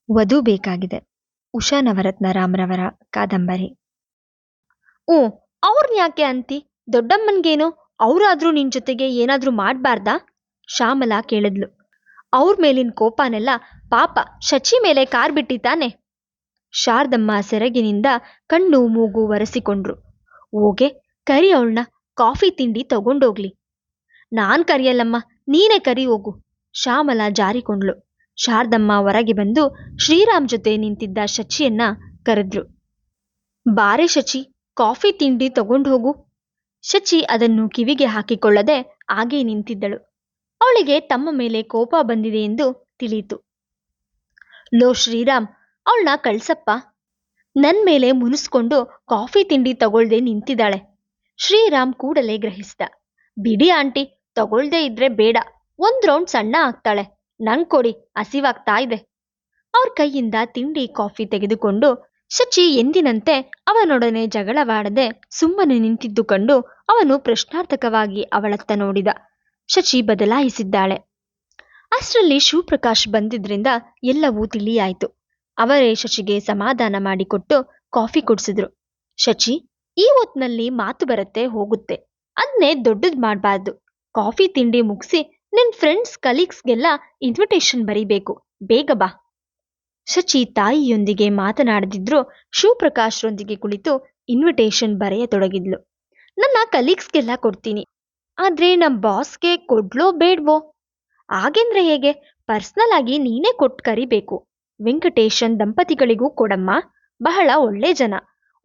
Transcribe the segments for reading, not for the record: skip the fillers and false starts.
ವಧು ಬೇಕಾಗಿದೆ. ಉಷಾ ನವರತ್ನ ರಾಮ್ರವರ ಕಾದಂಬರಿ. ಹ್ಞೂ, ಅವ್ರನ್ನ ಯಾಕೆ ಅಂತಿ? ದೊಡ್ಡಮ್ಮನ್ಗೇನು? ಅವರಾದ್ರೂ ನಿನ್ ಜೊತೆಗೆ ಏನಾದ್ರೂ ಮಾಡ್ಬಾರ್ದಾ? ಶ್ಯಾಮಲಾ ಕೇಳಿದ್ಲು. ಅವ್ರ ಮೇಲಿನ ಕೋಪನೆಲ್ಲ ಪಾಪ ಶಚಿ ಮೇಲೆ ಕಾರ್ ಬಿಟ್ಟಿತಾನೆ. ಶಾರದಮ್ಮ ಸೆರಗಿನಿಂದ ಕಣ್ಣು ಮೂಗು ಒರೆಸಿಕೊಂಡ್ರು. ಹೋಗೆ ಕರಿ ಅವಳನ್ನ, ಕಾಫಿ ತಿಂಡಿ ತಗೊಂಡೋಗ್ಲಿ. ನಾನ್ ಕರಿಯಲ್ಲಮ್ಮ, ನೀನೇ ಕರಿ ಹೋಗು. ಶ್ಯಾಮಲಾ ಜಾರಿಕೊಂಡ್ಳು. ಶಾರದಮ್ಮ ಹೊರಗೆ ಬಂದು ಶ್ರೀರಾಮ್ ಜೊತೆ ನಿಂತಿದ್ದ ಶಚಿಯನ್ನ ಕರೆದ್ರು. ಬಾರೆ ಶಚಿ, ಕಾಫಿ ತಿಂಡಿ ತಗೊಂಡು ಹೋಗು. ಶಚಿ ಅದನ್ನು ಕಿವಿಗೆ ಹಾಕಿಕೊಳ್ಳದೆ ಹಾಗೇ ನಿಂತಿದ್ದಳು. ಅವಳಿಗೆ ತಮ್ಮ ಮೇಲೆ ಕೋಪ ಬಂದಿದೆ ಎಂದು ತಿಳಿಯಿತು. ಲೋ ಶ್ರೀರಾಮ್, ಅವಳನ್ನ ಕಳ್ಸಪ್ಪ. ನನ್ ಮೇಲೆ ಮುನಿಸ್ಕೊಂಡು ಕಾಫಿ ತಿಂಡಿ ತಗೊಳ್ದೆ ನಿಂತಿದ್ದಾಳೆ. ಶ್ರೀರಾಮ್ ಕೂಡಲೇ ಗ್ರಹಿಸಿದ. ಬಿಡಿ ಆಂಟಿ, ತಗೊಳ್ದೇ ಇದ್ರೆ ಬೇಡ, ಒಂದ್ ರೌಂಡ್ ಸಣ್ಣ ಆಗ್ತಾಳೆ. ನಂಗ್ ಕೊಡಿ, ಹಸಿವಾಗ್ತಾ ಇದೆ. ಅವ್ರ ಕೈಯಿಂದ ತಿಂಡಿ ಕಾಫಿ ತೆಗೆದುಕೊಂಡು ಶಚಿ ಎಂದಿನಂತೆ ಅವನೊಡನೆ ಜಗಳವಾಡದೆ ಸುಮ್ಮನೆ ನಿಂತಿದ್ದು ಕಂಡು ಅವನು ಪ್ರಶ್ನಾರ್ಥಕವಾಗಿ ಅವಳತ್ತ ನೋಡಿದ. ಶಚಿ ಬದಲಾಯಿಸಿದ್ದಾಳೆ. ಅಷ್ಟರಲ್ಲಿ ಶಿವಪ್ರಕಾಶ್ ಬಂದಿದ್ರಿಂದ ಎಲ್ಲವೂ ತಿಳಿಯಾಯಿತು. ಅವರೇ ಶಚಿಗೆ ಸಮಾಧಾನ ಮಾಡಿಕೊಟ್ಟು ಕಾಫಿ ಕುಡಿಸಿದ್ರು. ಶಚಿ, ಈ ಹೊತ್ನಲ್ಲಿ ಮಾತು ಬರುತ್ತೆ ಹೋಗುತ್ತೆ, ಅದನ್ನೇ ದೊಡ್ಡದ್ ಮಾಡಬಾರ್ದು. ಕಾಫಿ ತಿಂಡಿ ಮುಗಿಸಿ ನಿನ್ ಫ್ರೆಂಡ್ಸ್ ಕಲೀಗ್ಸ್ಗೆಲ್ಲ ಇನ್ವಿಟೇಷನ್ ಬರೀಬೇಕು, ಬೇಗ ಬಾ. ಶಚಿ ತಾಯಿಯೊಂದಿಗೆ ಮಾತನಾಡದಿದ್ರು ಶಿವಪ್ರಕಾಶ್ರೊಂದಿಗೆ ಕುಳಿತು ಇನ್ವಿಟೇಷನ್ ಬರೆಯತೊಡಗಿದ್ಲು. ನನ್ನ ಕಲೀಗ್ಸ್ಗೆಲ್ಲ ಕೊಡ್ತೀನಿ, ಆದ್ರೆ ನಮ್ಮ ಬಾಸ್ಗೆ ಕೊಡ್ಲೋ ಬೇಡ್ವೋ? ಹಾಗೆಂದ್ರೆ ಹೇಗೆ? ಪರ್ಸ್ನಲ್ ಆಗಿ ನೀನೇ ಕೊಟ್ಟು ಕರಿಬೇಕು. ವೆಂಕಟೇಶನ್ ದಂಪತಿಗಳಿಗೂ ಕೊಡಮ್ಮ, ಬಹಳ ಒಳ್ಳೆ ಜನ,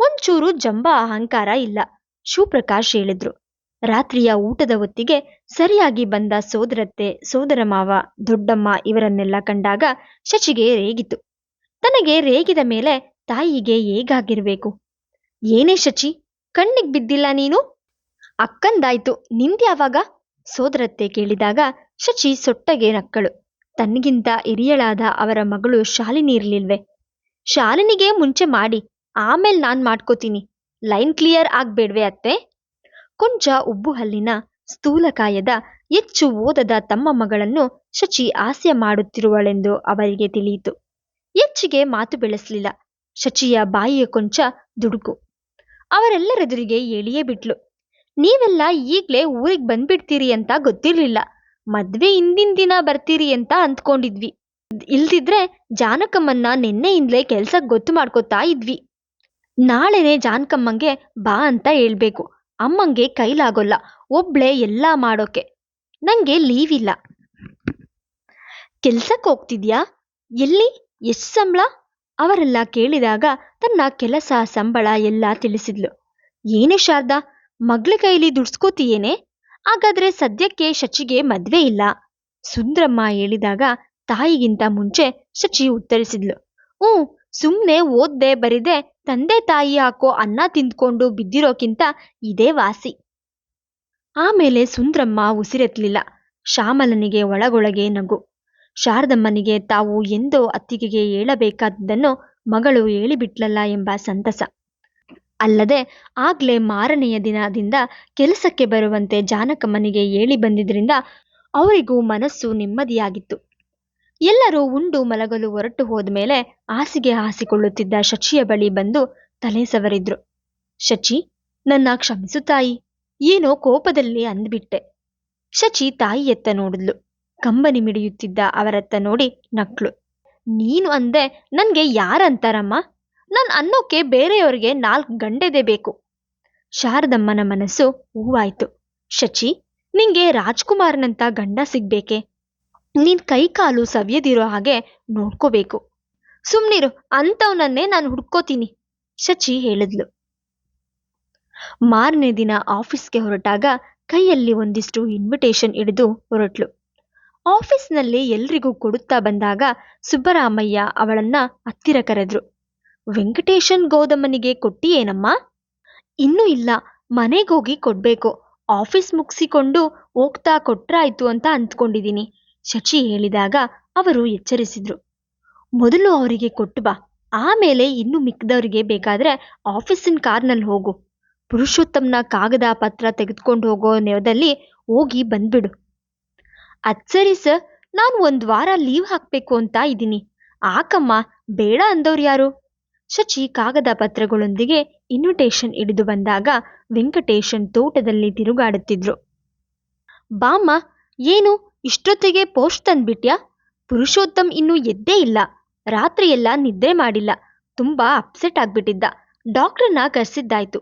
ಒಂಚೂರು ಜಂಬ ಅಹಂಕಾರ ಇಲ್ಲ. ಶಿವಪ್ರಕಾಶ್ ಹೇಳಿದ್ರು. ರಾತ್ರಿಯ ಊಟದ ಹೊತ್ತಿಗೆ ಸರಿಯಾಗಿ ಬಂದ ಸೋದರತ್ತೆ, ಸೋದರ ಮಾವ, ದೊಡ್ಡಮ್ಮ ಇವರನ್ನೆಲ್ಲ ಕಂಡಾಗ ಶಚಿಗೆ ರೇಗಿತು. ತನಗೆ ರೇಗಿದ ಮೇಲೆ ತಾಯಿಗೆ ಹೇಗಾಗಿರ್ಬೇಕು? ಏನೇ ಶಚಿ, ಕಣ್ಣಿಗೆ ಬಿದ್ದಿಲ್ಲ ನೀನು? ಅಕ್ಕಂದಾಯ್ತು, ನಿಂದ್ಯಾವಾಗ? ಸೋದರತ್ತೆ ಕೇಳಿದಾಗ ಶಚಿ ಸೊಟ್ಟಗೆ ನಕ್ಕಳು. ತನ್ನಿಗಿಂತ ಹಿರಿಯಳಾದ ಅವರ ಮಗಳು ಶಾಲಿನಿ ಇರ್ಲಿಲ್ವೇ? ಶಾಲಿನಿಗೆ ಮುಂಚೆ ಮಾಡಿ, ಆಮೇಲೆ ನಾನ್ ಮಾಡ್ಕೋತೀನಿ. ಲೈನ್ ಕ್ಲಿಯರ್ ಆಗ್ಬೇಡ್ವೆ ಅತ್ತೆ? ಕೊಂಚ ಉಬ್ಬು ಹಲ್ಲಿನ, ಸ್ಥೂಲಕಾಯದ, ಹೆಚ್ಚು ಓದದ ತಮ್ಮ ಮಗಳನ್ನು ಶಚಿ ಹಾಸ್ಯ ಮಾಡುತ್ತಿರುವಳೆಂದು ಅವರಿಗೆ ತಿಳಿಯಿತು. ಹೆಚ್ಚಿಗೆ ಮಾತು ಬೆಳೆಸಲಿಲ್ಲ. ಶಚಿಯ ಬಾಯಿಯ ಕೊಂಚ ದುಡುಕು. ಅವರೆಲ್ಲರೆದುರಿಗೆ ಹೇಳಿಯೇ ಬಿಟ್ಲು. ನೀವೆಲ್ಲ ಈಗ್ಲೇ ಊರಿಗೆ ಬಂದ್ಬಿಡ್ತೀರಿ ಅಂತ ಗೊತ್ತಿರ್ಲಿಲ್ಲ. ಮದ್ವೆ ಹಿಂದಿನ ದಿನ ಬರ್ತೀರಿ ಅಂತ ಅಂದ್ಕೊಂಡಿದ್ವಿ. ಇಲ್ದಿದ್ರೆ ಜಾನಕಮ್ಮನ್ನ ನಿನ್ನೆಯಿಂದಲೇ ಕೆಲ್ಸಕ್ಕೆ ಗೊತ್ತು ಮಾಡ್ಕೋತಾ ಇದ್ವಿ. ನಾಳೆನೆ ಜಾನಕಮ್ಮಂಗೆ ಬಾ ಅಂತ ಹೇಳ್ಬೇಕು. ಅಮ್ಮಂಗೆ ಕೈಲಾಗೋಲ್ಲ ಒಬ್ಳೆ ಎಲ್ಲ ಮಾಡೋಕೆ. ನಂಗೆ ಲೀವ್ ಇಲ್ಲ. ಕೆಲ್ಸಕ್ಕೆ ಹೋಗ್ತಿದ್ಯಾ? ಎಲ್ಲಿ? ಎಷ್ಟು ಸಂಬಳ? ಅವರೆಲ್ಲ ಕೇಳಿದಾಗ ತನ್ನ ಕೆಲಸ ಸಂಬಳ ಎಲ್ಲ ತಿಳಿಸಿದ್ಲು. ಏನೇ ಶಾರದಾ, ಮಗ್ಳ ಕೈಲಿ ದುಡ್ಸ್ಕೋತೀಯೇನೆ? ಹಾಗಾದ್ರೆ ಸದ್ಯಕ್ಕೆ ಶಚಿಗೆ ಮದ್ವೆ ಇಲ್ಲ. ಸುಂದ್ರಮ್ಮ ಹೇಳಿದಾಗ ತಾಯಿಗಿಂತ ಮುಂಚೆ ಶಚಿ ಉತ್ತರಿಸಿದ್ಲು. ಸುಮ್ನೆ ಓದ್ದೆ ಬರಿದೆ ತಂದೆ ತಾಯಿ ಹಾಕೋ ಅನ್ನ ತಿಂದ್ಕೊಂಡು ಬಿದ್ದಿರೋಕ್ಕಿಂತ ಇದೇ ವಾಸಿ. ಆಮೇಲೆ ಸುಂದ್ರಮ್ಮ ಉಸಿರೆತ್ತಲಿಲ್ಲ. ಶ್ಯಾಮಲನಿಗೆ ಒಳಗೊಳಗೆ ನಗು. ಶಾರದಮ್ಮನಿಗೆ ತಾವು ಎಂದೋ ಅತ್ತಿಗೆಗೆ ಹೇಳಬೇಕಾದದ್ದನ್ನು ಮಗಳು ಹೇಳಿಬಿಟ್ಲಲ್ಲ ಎಂಬ ಸಂತಸ. ಅಲ್ಲದೆ ಆಗ್ಲೇ ಮಾರನೆಯ ದಿನದಿಂದ ಕೆಲಸಕ್ಕೆ ಬರುವಂತೆ ಜಾನಕಮ್ಮನಿಗೆ ಹೇಳಿ ಬಂದಿದ್ರಿಂದ ಅವರಿಗೂ ಮನಸ್ಸು ನೆಮ್ಮದಿಯಾಗಿತ್ತು. ಎಲ್ಲರೂ ಉಂಡು ಮಲಗಲು ಹೊರಟು ಹೋದ್ಮೇಲೆ ಹಾಸಿಗೆ ಹಾಸಿಕೊಳ್ಳುತ್ತಿದ್ದ ಶಚಿಯ ಬಳಿ ಬಂದು ತಲೆ ಸವರಿದ್ರು. ಶಚಿ, ನನ್ನ ಕ್ಷಮಿಸು ತಾಯಿ, ಏನೋ ಕೋಪದಲ್ಲಿ ಅಂದ್ಬಿಟ್ಟೆ. ಶಚಿ ತಾಯಿಯತ್ತ ನೋಡಿದ್ಲು. ಕಂಬನಿ ಮಿಡಿಯುತ್ತಿದ್ದ ಅವರತ್ತ ನೋಡಿ ನಕ್ಳು. ನೀನು ಅಂದೆ ನನ್ಗೆ ಯಾರಂತಾರಮ್ಮ? ನಾನು ಅನ್ನೋಕೆ ಬೇರೆಯವ್ರಿಗೆ 4 ಗಂಡೆದೆ ಬೇಕು. ಶಾರದಮ್ಮನ ಮನಸ್ಸು ಹೂವಾಯ್ತು. ಶಚಿ, ನಿಂಗೆ ರಾಜ್ಕುಮಾರ್ನಂತ ಗಂಡ ಸಿಗ್ಬೇಕೆ? ನೀನ್ ಕೈ ಕಾಲು ಸವಿಯದಿರೋ ಹಾಗೆ ನೋಡ್ಕೋಬೇಕು. ಸುಮ್ನಿರು, ಅಂಥವನನ್ನೇ ನಾನು ಹುಡ್ಕೋತೀನಿ, ಶಚಿ ಹೇಳಿದ್ಲು. ಮಾರನೇ ದಿನ ಆಫೀಸ್ಗೆ ಹೊರಟಾಗ ಕೈಯಲ್ಲಿ ಒಂದಿಷ್ಟು ಇನ್ವಿಟೇಷನ್ ಹಿಡಿದು ಹೊರಟ್ಲು. ಆಫೀಸ್ನಲ್ಲಿ ಎಲ್ರಿಗೂ ಕೊಡುತ್ತಾ ಬಂದಾಗ ಸುಬ್ಬರಾಮಯ್ಯ ಅವಳನ್ನ ಹತ್ತಿರ ಕರೆದ್ರು. ವೆಂಕಟೇಶನ್ ಗೌದಮ್ಮನಿಗೆ ಕೊಟ್ಟಿಯೇನಮ್ಮ? ಇನ್ನೂ ಇಲ್ಲ, ಮನೆಗೋಗಿ ಕೊಡ್ಬೇಕು. ಆಫೀಸ್ ಮುಗಿಸಿಕೊಂಡು ಹೋಗ್ತಾ ಕೊಟ್ರಾಯ್ತು ಅಂತ ಅಂದ್ಕೊಂಡಿದ್ದೀನಿ, ಶಚಿ ಹೇಳಿದಾಗ ಅವರು ಎಚ್ಚರಿಸಿದ್ರು. ಮೊದಲು ಅವರಿಗೆ ಕೊಟ್ಟು ಬಾ, ಆಮೇಲೆ ಇನ್ನು ಮಿಕ್ಕದವರಿಗೆ ಬೇಕಾದ್ರೆ ಆಫೀಸಿನ ಕಾರ್ನಲ್ಲಿ ಹೋಗು. ಪುರುಷೋತ್ತಮ್ನ ಕಾಗದ ಪತ್ರ ತೆಗೆದುಕೊಂಡು ಹೋಗೋ ನೆವದಲ್ಲಿ ಹೋಗಿ ಬಂದ್ಬಿಡು. ಅದ್ ಸರಿ ಸರ್, ನಾನು 1 ವಾರ ಲೀವ್ ಹಾಕಬೇಕು ಅಂತ ಇದ್ದೀನಿ. ಆಕಮ್ಮ, ಬೇಡ ಅಂದವ್ರು ಯಾರು? ಶಚಿ ಕಾಗದ ಪತ್ರಗಳೊಂದಿಗೆ ಇನ್ವಿಟೇಷನ್ ಹಿಡಿದು ಬಂದಾಗ ವೆಂಕಟೇಶನ್ ತೋಟದಲ್ಲಿ ತಿರುಗಾಡುತ್ತಿದ್ರು. ಬಾಮ್ಮ, ಏನು ಇಷ್ಟೊತ್ತಿಗೆ ಪೋಸ್ಟ್ ತಂದ್ಬಿಟ್ಯಾ? ಪುರುಷೋತ್ತಮ್ ಇನ್ನೂ ಎದ್ದೇ ಇಲ್ಲ. ರಾತ್ರಿ ಎಲ್ಲ ನಿದ್ರೆ ಮಾಡಿಲ್ಲ. ತುಂಬಾ ಅಪ್ಸೆಟ್ ಆಗ್ಬಿಟ್ಟಿದ್ದ. ಡಾಕ್ಟರ್ನ ಕರೆಸಿದ್ದಾಯ್ತು.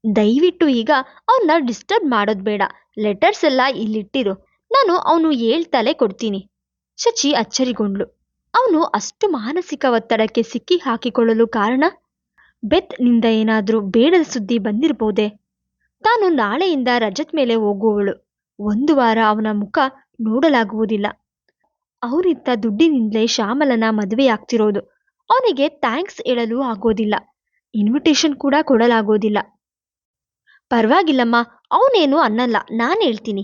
ದಯವಿಟ್ಟು ಈಗ ಅವನ್ನ ಡಿಸ್ಟರ್ಬ್ ಮಾಡೋದ್ ಬೇಡ. ಲೆಟರ್ಸ್ ಎಲ್ಲ ಇಲ್ಲಿಟ್ಟಿರು, ನಾನು ಅವನು ಹೇಳ್ತಲೇ ಕೊಡ್ತೀನಿ. ಶಚಿ ಅಚ್ಚರಿಗೊಂಡ್ಳು. ಅವನು ಅಷ್ಟು ಮಾನಸಿಕ ಒತ್ತಡಕ್ಕೆ ಸಿಕ್ಕಿ ಹಾಕಿಕೊಳ್ಳಲು ಕಾರಣ? ಬೆತ್ ನಿಂದ ಏನಾದ್ರೂ ಬೇಡದ ಸುದ್ದಿ ಬಂದಿರಬಹುದೇ? ತಾನು ನಾಳೆಯಿಂದ ರಜತ್ ಮೇಲೆ ಹೋಗುವವಳು. 1 ವಾರ ಅವನ ಮುಖ ನೋಡಲಾಗುವುದಿಲ್ಲ. ಅವರಿತ್ತ ದುಡ್ಡಿನಿಂದಲೇ ಶ್ಯಾಮಲನ ಮದುವೆಯಾಗ್ತಿರೋದು. ಅವನಿಗೆ ಥ್ಯಾಂಕ್ಸ್ ಹೇಳಲು ಆಗೋದಿಲ್ಲ. ಇನ್ವಿಟೇಷನ್ ಕೂಡ ಕೊಡಲಾಗೋದಿಲ್ಲ. ಪರವಾಗಿಲ್ಲಮ್ಮ, ಅವನೇನು ಅನ್ನಲ್ಲ, ನಾನು ಹೇಳ್ತೀನಿ.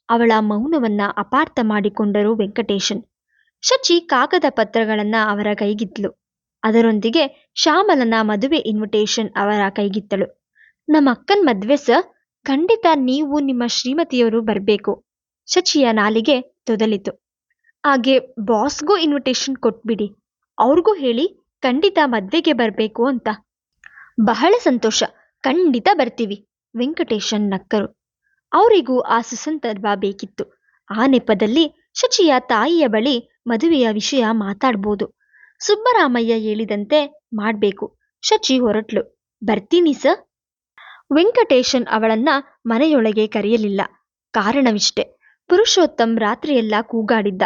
ಅವಳ ಮೌನವನ್ನ ಅಪಾರ್ಥ ಮಾಡಿಕೊಂಡರು ವೆಂಕಟೇಶನ್. ಶಚಿ ಕಾಗದ ಪತ್ರಗಳನ್ನ ಅವರ ಕೈಗಿತ್ತಳು. ಅದರೊಂದಿಗೆ ಶ್ಯಾಮಲನ ಮದುವೆ ಇನ್ವಿಟೇಷನ್ ಅವರ ಕೈಗಿತ್ತಳು. ನಮ್ಮ ಅಕ್ಕನ್ ಮದ್ವೆ ಸರ್, ಖಂಡಿತ ನೀವು ನಿಮ್ಮ ಶ್ರೀಮತಿಯವರು ಬರಬೇಕು. ಶಚಿಯ ನಾಲಿಗೆ ತೊದಲಿತು. ಹಾಗೆ ಬಾಸ್ಗೂ ಇನ್ವಿಟೇಷನ್ ಕೊಟ್ಬಿಡಿ. ಅವ್ರಿಗೂ ಹೇಳಿ ಖಂಡಿತ ಮದ್ವೆಗೆ ಬರಬೇಕು ಅಂತ. ಬಹಳ ಸಂತೋಷ, ಖಂಡಿತ ಬರ್ತೀವಿ. ವೆಂಕಟೇಶನ್ ನಕ್ಕರು. ಅವರಿಗೂ ಆ ಸುಸಂದರ್ಭ ಬೇಕಿತ್ತು. ಆ ನೆಪದಲ್ಲಿ ಶಚಿಯ ತಾಯಿಯ ಬಳಿ ಮದುವೆಯ ವಿಷಯ ಮಾತಾಡ್ಬೋದು. ಸುಬ್ಬರಾಮಯ್ಯ ಹೇಳಿದಂತೆ ಮಾಡಬೇಕು. ಶಚಿ ಹೊರಟ್ಲು. ಬರ್ತೀನಿ ಸರ್. ವೆಂಕಟೇಶನ್ ಅವಳನ್ನ ಮನೆಯೊಳಗೆ ಕರೆಯಲಿಲ್ಲ. ಕಾರಣವಿಷ್ಟೆ. ಪುರುಷೋತ್ತಮ್ ರಾತ್ರಿಯೆಲ್ಲ ಕೂಗಾಡಿದ್ದ.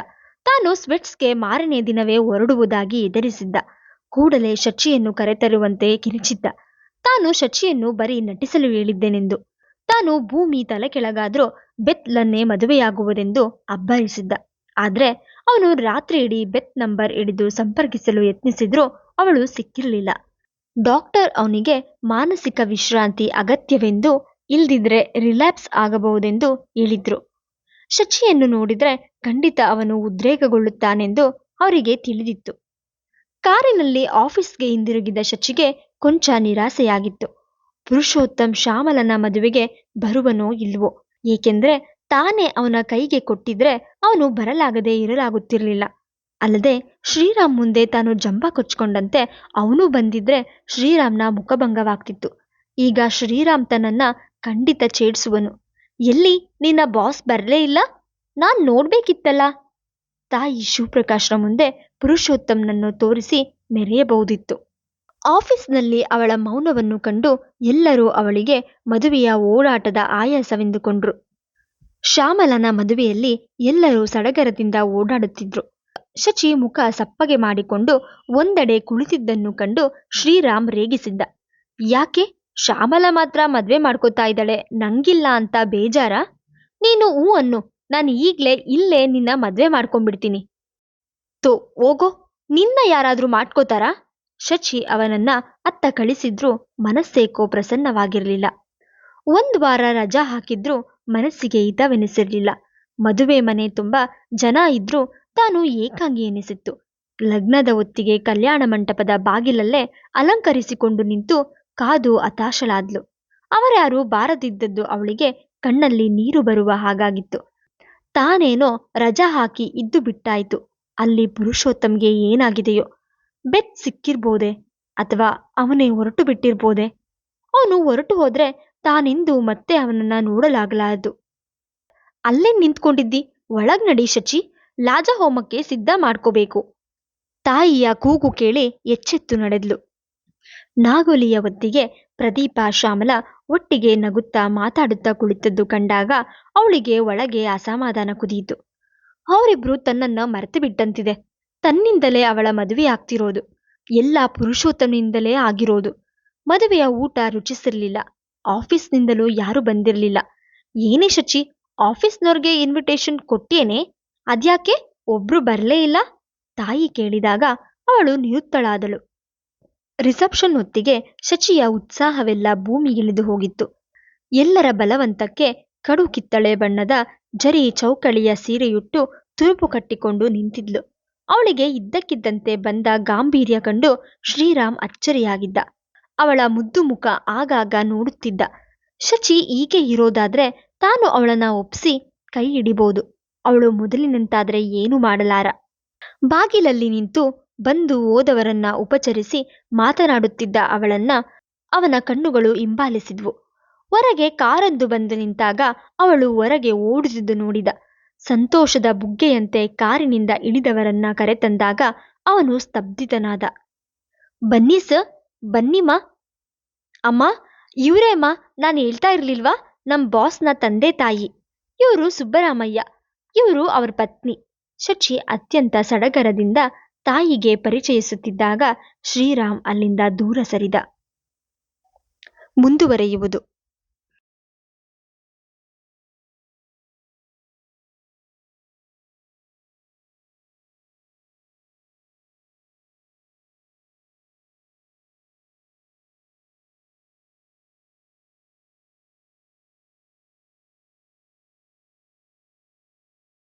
ತಾನು ಸ್ವೆಟ್ಸ್ಗೆ ಮಾರನೇ ದಿನವೇ ಹೊರಡುವುದಾಗಿ ಎದುರಿಸಿದ್ದ. ಕೂಡಲೇ ಶಚಿಯನ್ನು ಕರೆತರುವಂತೆ ಕಿರಿಚಿದ್ದ. ತಾನು ಶಚಿಯನ್ನು ಬರೀ ನಟಿಸಲು ಹೇಳಿದ್ದೇನೆಂದು, ತಾನು ಭೂಮಿ ತಲೆ ಕೆಳಗಾದ್ರೂ ಬೆತ್ಲನ್ನೇ ಮದುವೆಯಾಗುವುದೆಂದು ಅಬ್ಬರಿಸಿದ್ದ. ಆದ್ರೆ ಅವನು ರಾತ್ರಿ ಇಡೀ ಬೆತ್ ನಂಬರ್ ಹಿಡಿದು ಸಂಪರ್ಕಿಸಲು ಯತ್ನಿಸಿದ್ರೂ ಅವಳು ಸಿಕ್ಕಿರಲಿಲ್ಲ. ಡಾಕ್ಟರ್ ಅವನಿಗೆ ಮಾನಸಿಕ ವಿಶ್ರಾಂತಿ ಅಗತ್ಯವೆಂದು, ಇಲ್ದಿದ್ರೆ ರಿಲ್ಯಾಪ್ಸ್ ಆಗಬಹುದೆಂದು ಹೇಳಿದ್ರು. ಶಚಿಯನ್ನು ನೋಡಿದ್ರೆ ಖಂಡಿತ ಅವನು ಉದ್ರೇಕಗೊಳ್ಳುತ್ತಾನೆಂದು ಅವರಿಗೆ ತಿಳಿದಿತ್ತು. ಕಾರಿನಲ್ಲಿ ಆಫೀಸ್ಗೆ ಹಿಂದಿರುಗಿದ ಶಚಿಗೆ ಕೊಂಚ ನಿರಾಸೆಯಾಗಿತ್ತು. ಪುರುಷೋತ್ತಮ್ ಶ್ಯಾಮಲನ ಮದುವೆಗೆ ಬರುವನೋ ಇಲ್ವೋ? ಏಕೆಂದ್ರೆ ತಾನೇ ಅವನ ಕೈಗೆ ಕೊಟ್ಟಿದ್ರೆ ಅವನು ಬರಲಾಗದೆ ಇರಲಾಗುತ್ತಿರಲಿಲ್ಲ. ಅಲ್ಲದೆ ಶ್ರೀರಾಮ್ ಮುಂದೆ ತಾನು ಜಂಬ ಕೊಚ್ಕೊಂಡಂತೆ ಅವನು ಬಂದಿದ್ರೆ ಶ್ರೀರಾಮ್ನ ಮುಖಭಂಗವಾಗ್ತಿತ್ತು. ಈಗ ಶ್ರೀರಾಮ್ ತನ್ನನ್ನ ಖಂಡಿತ ಛೇಡಿಸುವನು. ಎಲ್ಲಿ ನಿನ್ನ ಬಾಸ್ ಬರಲೇ ಇಲ್ಲ? ನಾನ್ ನೋಡ್ಬೇಕಿತ್ತಲ್ಲ. ತಾಯಿ ಶಿವಪ್ರಕಾಶ್ರ ಮುಂದೆ ಪುರುಷೋತ್ತಮ್ನನ್ನು ತೋರಿಸಿ ಮೆರೆಯಬಹುದಿತ್ತು. ಆಫೀಸ್ನಲ್ಲಿ ಅವಳ ಮೌನವನ್ನು ಕಂಡು ಎಲ್ಲರೂ ಅವಳಿಗೆ ಮದುವೆಯ ಓಡಾಟದ ಆಯಾಸವೆಂದುಕೊಂಡ್ರು. ಶ್ಯಾಮಲನ ಮದುವೆಯಲ್ಲಿ ಎಲ್ಲರೂ ಸಡಗರದಿಂದ ಓಡಾಡುತ್ತಿದ್ರು. ಶಚಿ ಮುಖ ಸಪ್ಪಗೆ ಮಾಡಿಕೊಂಡು ಒಂದೆಡೆ ಕುಳಿತಿದ್ದನ್ನು ಕಂಡು ಶ್ರೀರಾಮ್ ರೇಗಿಸಿದ್ದ. ಯಾಕೆ, ಶ್ಯಾಮಲ ಮಾತ್ರ ಮದ್ವೆ ಮಾಡ್ಕೋತಾ ಇದ್ದಾಳೆ, ನಂಗಿಲ್ಲ ಅಂತ ಬೇಜಾರ? ನೀನು ಹೂ ಅನ್ನು, ನಾನು ಈಗ್ಲೇ ಇಲ್ಲೇ ನಿನ್ನ ಮದ್ವೆ ಮಾಡ್ಕೊಂಡ್ಬಿಡ್ತೀನಿ. ತೋ ಹೋಗೋ, ನಿನ್ನ ಯಾರಾದ್ರೂ ಮಾಡ್ಕೋತಾರಾ? ಶಚಿ ಅವನನ್ನ ಅತ್ತ ಕಳಿಸಿದ್ರೂ ಮನಸ್ಸೇಕೋ ಪ್ರಸನ್ನವಾಗಿರಲಿಲ್ಲ. 1 ವಾರ ರಜಾ ಹಾಕಿದ್ರೂ ಮನಸ್ಸಿಗೆ ಹಿತವೆನಿಸಿರಲಿಲ್ಲ. ಮದುವೆ ಮನೆ ತುಂಬ ಜನ ಇದ್ರೂ ತಾನು ಏಕಾಂಗಿ ಎನಿಸಿತ್ತು. ಲಗ್ನದ ಹೊತ್ತಿಗೆ ಕಲ್ಯಾಣ ಮಂಟಪದ ಬಾಗಿಲಲ್ಲೇ ಅಲಂಕರಿಸಿಕೊಂಡು ನಿಂತು ಕಾದು ಹತಾಶಳಾದ್ಲು. ಅವರ್ಯಾರೂ ಬಾರದಿದ್ದದ್ದು ಅವಳಿಗೆ ಕಣ್ಣಲ್ಲಿ ನೀರು ಬರುವ ಹಾಗಾಗಿತ್ತು. ತಾನೇನೋ ರಜಾ ಹಾಕಿ ಇದ್ದು ಬಿಟ್ಟಾಯ್ತು. ಅಲ್ಲಿ ಪುರುಷೋತ್ತಮ್ಗೆ ಏನಾಗಿದೆಯೋ? ಬೆತ್ ಸಿಕ್ಕಿರ್ಬೋದೆ, ಅಥವಾ ಅವನೇ ಹೊರಟು ಬಿಟ್ಟಿರ್ಬೋದೆ? ಅವನು ಹೊರಟು ಹೋದ್ರೆ ತಾನೆಂದು ಮತ್ತೆ ಅವನನ್ನ ನೋಡಲಾಗಲಾರದು. ಅಲ್ಲೇ ನಿಂತ್ಕೊಂಡಿದ್ದಿ, ಒಳಗ್ ನಡಿ ಶಚಿ, ಲಾಜ ಹೋಮಕ್ಕೆ ಸಿದ್ಧ ಮಾಡ್ಕೋಬೇಕು. ತಾಯಿಯ ಕೂಗು ಕೇಳಿ ಎಚ್ಚೆತ್ತು ನಡೆದ್ಲು. ನಾಗೊಲಿಯ ಹೊತ್ತಿಗೆ ಪ್ರದೀಪ ಶ್ಯಾಮಲ ಒಟ್ಟಿಗೆ ನಗುತ್ತಾ ಮಾತಾಡುತ್ತಾ ಕುಳಿತದ್ದು ಕಂಡಾಗ ಅವಳಿಗೆ ಒಳಗೆ ಅಸಮಾಧಾನ ಕುದಿಯಿತು. ಅವರಿಬ್ರು ತನ್ನನ್ನ ಮರೆತು ಬಿಟ್ಟಂತಿದೆ. ತನ್ನಿಂದಲೇ ಅವಳ ಮದುವೆ ಆಗ್ತಿರೋದು, ಎಲ್ಲ ಪುರುಷೋತ್ತಮನಿಂದಲೇ ಆಗಿರೋದು. ಮದುವೆಯ ಊಟ ರುಚಿಸಿರ್ಲಿಲ್ಲ. ಆಫೀಸ್ನಿಂದಲೂ ಯಾರು ಬಂದಿರಲಿಲ್ಲ. ಏನೇ ಶಚಿ, ಆಫೀಸ್ನವ್ರಿಗೆ ಇನ್ವಿಟೇಷನ್ ಕೊಟ್ಟೇನೆ, ಅದ್ಯಾಕೆ ಒಬ್ರು ಬರಲೇ ಇಲ್ಲ? ತಾಯಿ ಕೇಳಿದಾಗ ಅವಳು ನಿರುತ್ತಳಾದಳು. ರಿಸೆಪ್ಷನ್ ಹೊತ್ತಿಗೆ ಶಚಿಯ ಉತ್ಸಾಹವೆಲ್ಲ ಭೂಮಿಗಿಳಿದು ಹೋಗಿತ್ತು. ಎಲ್ಲರ ಬಲವಂತಕ್ಕೆ ಕಡು ಕಿತ್ತಳೆ ಬಣ್ಣದ ಜರಿ ಚೌಕಳಿಯ ಸೀರೆಯುಟ್ಟು ತುರುಪು ಕಟ್ಟಿಕೊಂಡು ನಿಂತಿದ್ಲು. ಅವಳಿಗೆ ಇದ್ದಕ್ಕಿದ್ದಂತೆ ಬಂದ ಗಾಂಭೀರ್ಯ ಕಂಡು ಶ್ರೀರಾಮ್ ಅಚ್ಚರಿಯಾಗಿದ್ದ. ಅವಳ ಮುದ್ದು ಮುಖ ಆಗಾಗ ನೋಡುತ್ತಿದ್ದ. ಶಚಿ ಹೀಗೆ ಇರೋದಾದ್ರೆ ತಾನು ಅವಳನ್ನ ಒಪ್ಸಿ ಕೈ ಹಿಡಿಬೋದು. ಅವಳು ಮೊದಲಿನಂತಾದ್ರೆ ಏನು ಮಾಡಲಾರ. ಬಾಗಿಲಲ್ಲಿ ನಿಂತು ಬಂದು ಹೋದವರನ್ನ ಉಪಚರಿಸಿ ಮಾತನಾಡುತ್ತಿದ್ದ ಅವನ ಕಣ್ಣುಗಳು ಹಿಂಬಾಲಿಸಿದ್ವು. ಹೊರಗೆ ಕಾರೊಂದು ಬಂದು ನಿಂತಾಗ ಅವಳು ಹೊರಗೆ ಓಡುತ್ತಿದ್ದು ನೋಡಿದ. ಸಂತೋಷದ ಬುಗ್ಗೆಯಂತೆ ಕಾರಿನಿಂದ ಇಳಿದವರನ್ನ ಕರೆತಂದಾಗ ಅವನು ಸ್ತಬ್ಧಿತನಾದ. ಬನ್ನಿ ಸರ್, ಬನ್ನಿಮ್ಮ. ಅಮ್ಮ, ಇವರೇಮ್ಮ, ನಾನು ಹೇಳ್ತಾ ಇರ್ಲಿಲ್ವಾ, ನಮ್ಮ ಬಾಸ್ನ ತಂದೆ ತಾಯಿ. ಇವರು ಸುಬ್ಬರಾಮಯ್ಯ, ಇವರು ಅವ್ರ ಪತ್ನಿ. ಶಚಿ ಅತ್ಯಂತ ಸಡಗರದಿಂದ ತಾಯಿಗೆ ಪರಿಚಯಿಸುತ್ತಿದ್ದಾಗ ಶ್ರೀರಾಮ್ ಅಲ್ಲಿಂದ ದೂರ ಸರಿದ. ಮುಂದುವರೆಯುವುದು.